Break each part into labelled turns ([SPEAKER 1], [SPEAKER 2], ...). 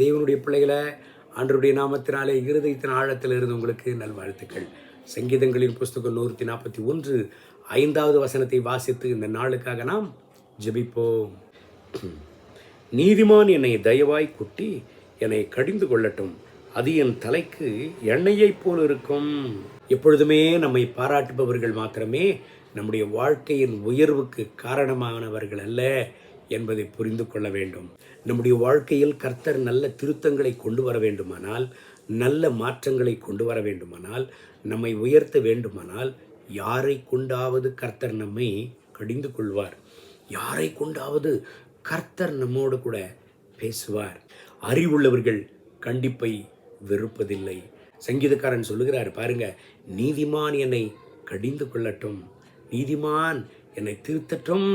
[SPEAKER 1] தேவனுடைய பிள்ளைகளை ஆண்டவருடைய நாமத்தினாலே இருதயத்தின் ஆழத்தில் இருந்து உங்களுக்கு நல்வாழ்த்துக்கள். சங்கீதங்களின் புஸ்தகம் 141 5வது வசனத்தை வாசித்து இந்த நாளுக்காக நாம் ஜெபிப்போம். நீதிமான் என்னை தயவாய் குட்டி என்னை கடிந்து கொள்ளட்டும், அது என் தலைக்கு எண்ணெயைப் போல் இருக்கும். எப்பொழுதுமே நம்மை பாராட்டுபவர்கள் மாத்திரமே நம்முடைய வாழ்க்கையின் உயர்வுக்கு காரணமானவர்கள் அல்ல என்பதை புரிந்து கொள்ள வேண்டும். நம்முடைய வாழ்க்கையில் கர்த்தர் நல்ல திருத்தங்களை கொண்டு வர வேண்டுமானால், நல்ல மாற்றங்களை கொண்டு வர வேண்டுமானால், நம்மை உயர்த்த வேண்டுமானால், யாரை கொண்டாவது கர்த்தர் நம்மை கடிந்து கொள்வார். யாரை கொண்டாவது கர்த்தர் நம்மோடு கூட பேசுவார். அறிவுள்ளவர்கள் கண்டிப்பை வெறுப்பதில்லை. சங்கீதக்காரன் சொல்லுகிறார் பாருங்க, நீதிமான் என்னை கடிந்து கொள்ளட்டும், நீதிமான் என்னை திருத்தட்டும்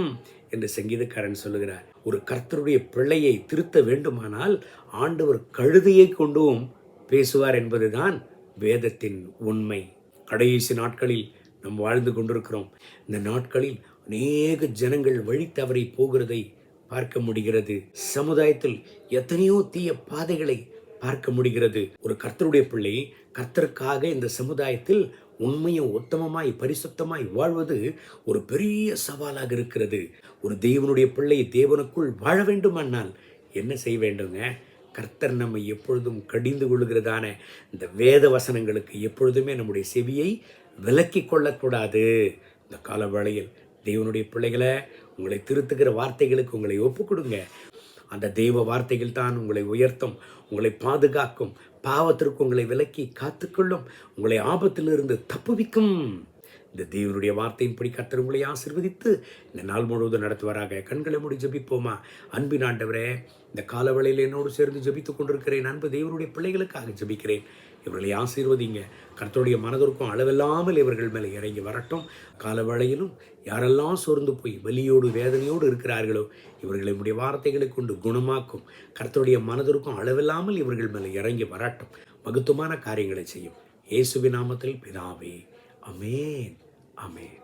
[SPEAKER 1] என்று சங்கீதக்காரன் சொல்லுகிறார். ஒரு கர்த்தருடைய பிள்ளையை திருத்த வேண்டுமானால் ஆண்டவர் கழுதையை கொண்டும் பேசுவார் என்பதுதான் வேதத்தின் உண்மை. கடைசி நாட்களில் நாம் வாழ்ந்து கொண்டிருக்கிறோம். இந்த நாட்களில் அநேக ஜனங்கள் வழி தவறி போகிறதை பார்க்க முடிகிறது. சமுதாயத்தில் எத்தனையோ தீய பாதைகளை பார்க்க முடிகிறது. ஒரு கர்த்தருடைய பிள்ளை கர்த்தருக்காக இந்த சமுதாயத்தில் உண்மையும் உத்தமமாய் பரிசுத்தமாய் வாழ்வது ஒரு பெரிய சவாலாக இருக்கிறது. ஒரு தேவனுடைய பிள்ளை தேவனுக்குள் வாழ வேண்டுமானால் என்ன செய்ய வேண்டுங்க? கர்த்தர் நம்மை எப்பொழுதும் கடிந்து கொள்கிறதான இந்த வேத வசனங்களுக்கு எப்பொழுதுமே நம்முடைய செவியை விலக்கி கொள்ளக்கூடாது. இந்த கால வேளையில் தேவனுடைய பிள்ளைகளை உங்களை திருத்துகிற வார்த்தைகளுக்கு உங்களை ஒப்பு கொடுங்க. அந்த தெய்வ வார்த்தைகள் தான் உங்களை உயர்த்தும், உங்களை பாதுகாக்கும், பாவத்திற்கு உங்களை விலக்கி காத்துக்கொள்ளும், உங்களை ஆபத்திலிருந்து தப்புவிக்கும். இந்த தேவனுடைய வார்த்தையின்படி கர்த்தர் உங்களை ஆசீர்வதித்து இந்த நாள் முழுவதும் நடத்துவாராக. கண்களை மூடி ஜெபிப்போமா? அன்பின் ஆண்டவரே, இந்த காலவேளையில் என்னோடு சேர்ந்து ஜெபித்துக் கொண்டிருக்கிறேன் அன்பு தேவனுடைய பிள்ளைகளுக்காக ஜெபிக்கிறேன். இவர்களை ஆசீர்வதிங்க. கர்த்தருடைய மனதிற்கும் அளவில்லாமல் இவர்கள் மேலே இறங்கி வரட்டும். காலவேளையிலும் யாரெல்லாம் சோர்ந்து போய் வலியோடு வேதனையோடு இருக்கிறார்களோ இவர்களை உடைய வார்த்தைகளை கொண்டு குணமாக்கும். கர்த்தருடைய மனதிற்கும் அளவில்லாமல் இவர்கள் மேலே இறங்கி வரட்டும். மகத்துவமான காரியங்களை செய்யும். இயேசுவின் நாமத்தில் பிதாவே, ஆமென், ஆமென்.